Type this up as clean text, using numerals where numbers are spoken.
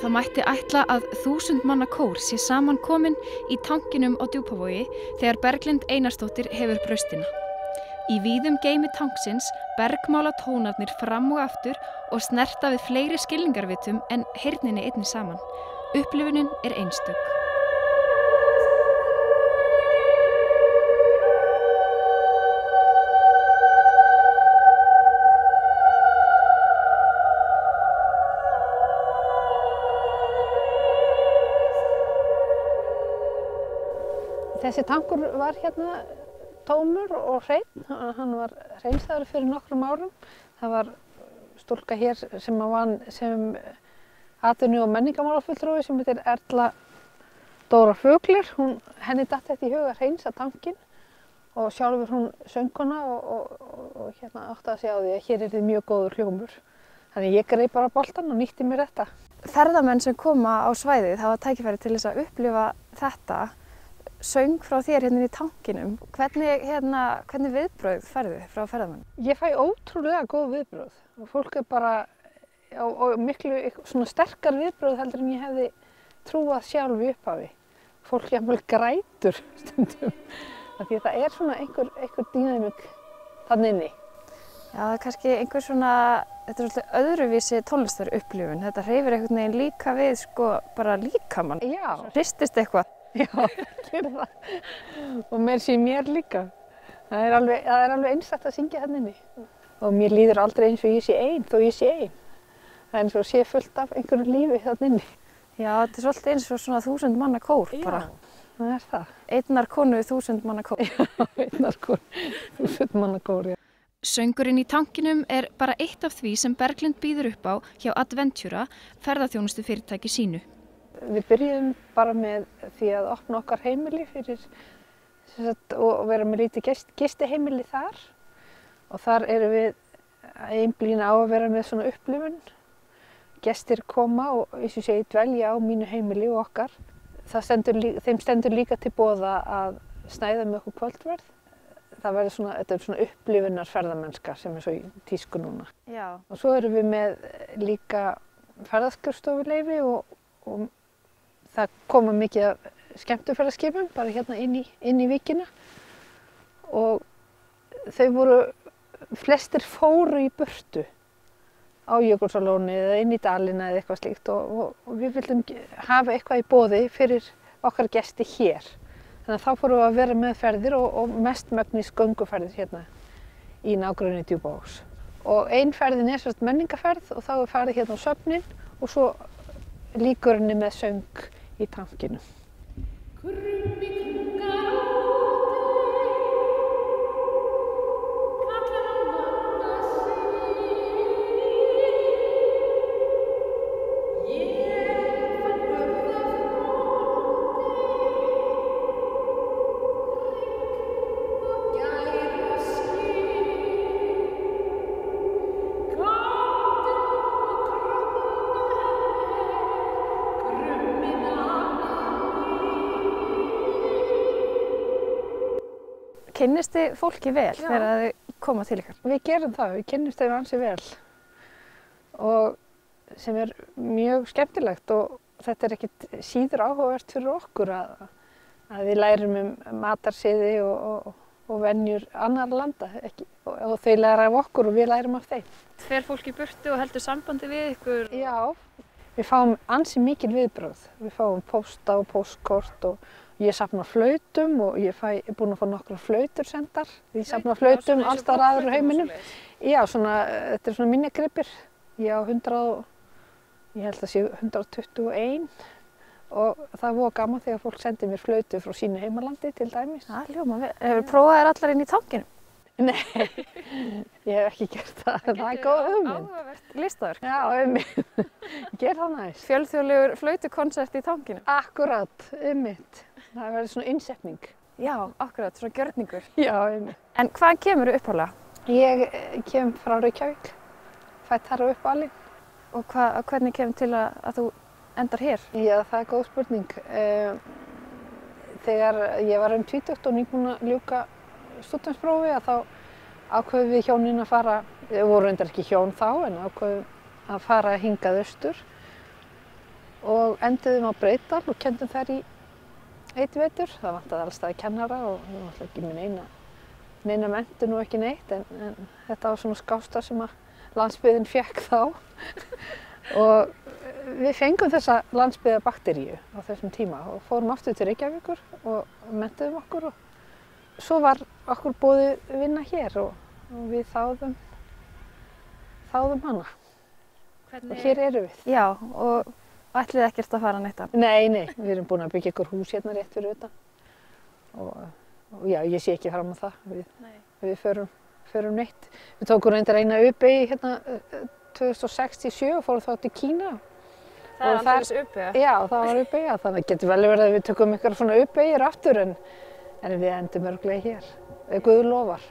það mætti ætla að 1000 manna kór sé saman kominn í tankinum á Djúpavogi þegar Berglind Einarsdóttir hefur braustina. Í víðum geimi tanksins bergmála tónarnir fram og aftur og snerta við fleiri skilningarvitum en heyrninni einni saman. Upplifunin er einstök. Þessi tankur var hérna tómur og hreinn. Hann var hreinsaður fyrir nokkrum árum. Það var stúlka hér sem vann sem atvinnu- og menningarmálafulltrúi sem heitir Erla Dóra Fögler. Henni datt þetta í hug að hreinsa tankinn og sjálfur hún söngkona og hérna átti að segja á því að hér er mjög góður hljómur. Þannig ég greip bara boltann og nýtti mér þetta. Ferðamenn sem koma á svæðið hafa tækifæri til þess að upplifa þetta söng frá þér hérna í tankinum. Hvernig viðbrögð færðu frá ferðamönnum? Ég fæ ótrúlega góð viðbrögð. Fólk er bara á miklu svona sterkar viðbrögð heldur en ég hefði trúað sjálf í upphafi. Fólk jafnvel grætur stundum. Því það er svona einhver dýnamík þarna inni. Já, það er kannski einhver svona, þetta er svolítið öðruvísi tónlistarupplifun. Þetta hreyfir einhvern veginn líka við bara líkamann. Já. Hristist eitthvað. Já, gerir það. Og mér líka. Það er alveg einstakt að syngja hérna inni. Og mér líður aldrei eins og ég sé ein, þó ég sé ein. Það er eins og sé fullt af einhverju lífi þarna inni. Já, þetta er svolítið eins og svona 1000 manna kór bara. Já, það er það. Einnar konu 1000 manna kór. Já, einnar konu 1000 manna kór, já. Söngurinn í tankinum er bara eitt af því sem Berglind býður upp á hjá Adventura, ferðaþjónustu fyrirtæki sínu. Við byrjuðum bara með því að opna okkar heimili og vera með lítið gistiheimili þar. Og þar erum við að einblína á að vera með svona upplifun. Gestir koma og eins og segi dvelja á mínu heimili og okkar. Þeim stendur líka til boða að snæða með okkur kvöldverð. Þetta er svona upplifunar ferðamennska sem er svo í tísku núna. Já. Og svo erum við með líka ferðaskrifstofuleyfi og það koma mikið af skemmtiferðaskipum bara hérna inn í víkina og flestir fóru í burtu á Jökulsárlóni eða inn í dalina eða eitthvað slíkt og við vildum hafa eitthvað í boði fyrir okkar gesti hér. Þannig að þá fórum við að vera með ferðir og mestmegnis gönguferðir hérna í nágrenni Djúpavogs. Og ein ferðin er svolítið menningarferð og þá er farið hérna á söfnin og svo lýkur henni með söng í tankinum. Kynnist þið fólki vel þegar þið koma til ykkar? Við gerum það, við kynnumst þeim ansi vel og sem er mjög skemmtilegt og þetta er ekkert síður áhugavert fyrir okkur að við lærum matarsiði og venjur annarra landa og þau læra af okkur og við lærum af þeim. Fer fólk í burtu og heldur sambandi við ykkur? Já, við fáum ansi mikil viðbrögð. Við fáum pósta og póstkort og ég safna flautum og ég er búin að fá nokkrar flautur sendar. Ég safna flautum alls staðar aðrar á heiminum. Já, þetta er svona minjagripir. Ég held að sé 121 og það er voða gaman þegar fólk sendir mér flautu frá sínu heimalandi til dæmis. Það hljómar vel. Hefur prófað þér allar inn í tankinum? Nei, ég hef ekki gert það. Það er góð hugmynd. Áhugavert listaverk. Já, einmitt. Gerð það næst. Fjölþjóðlegur flautukonsert í tankinum. Akkurat, einmitt. Það verður svona innsetning. Já, akkurat, svona gjörningur. Já, einmitt. En hvaðan kemurðu upphaflega? Ég kem frá Reykjavík, fædd þar á uppalinn. Og hvernig kemur til að þú endar hér? Já, það er góð spurning. Þegar ég var 20 og nýbúin að ljúka stúdentsprófi þá ákveðum við hjónin að fara, við vorum reyndar ekki hjón þá, en ákveðum að fara hingað austur og enduðum á Breiðdal og kenndum þar í 1 vetur. Það vantaði alls staðar kennara og ég var náttúrulega ekki með neina menntun og ekki neitt en þetta var svona skásta sem að landsbyggðin fékk þá. Og við fengum þessa landsbyggðarbakteríu á þessum tíma og fórum aftur til Reykjavíkur og menntuðum okkur og svo var okkur boðið vinna hér og við þáðum hana. Og hér erum við. Já, og ætlið ekkert að fara neitt af? Nei, við erum búin að byggja ykkur hús hérna rétt fyrir utan. Og já, ég sé ekki fram á það. Við förum neitt. Við tókum reyndar eina U-beygju hérna 2067 og fórum þá til Kína. Það er aldrei þessi U-beygja? Já, það var U-beygja. Þannig að getur vel verið að við tökum ykkur svona U-beygjur aftur en við endum örugglega hér. Guð lofar.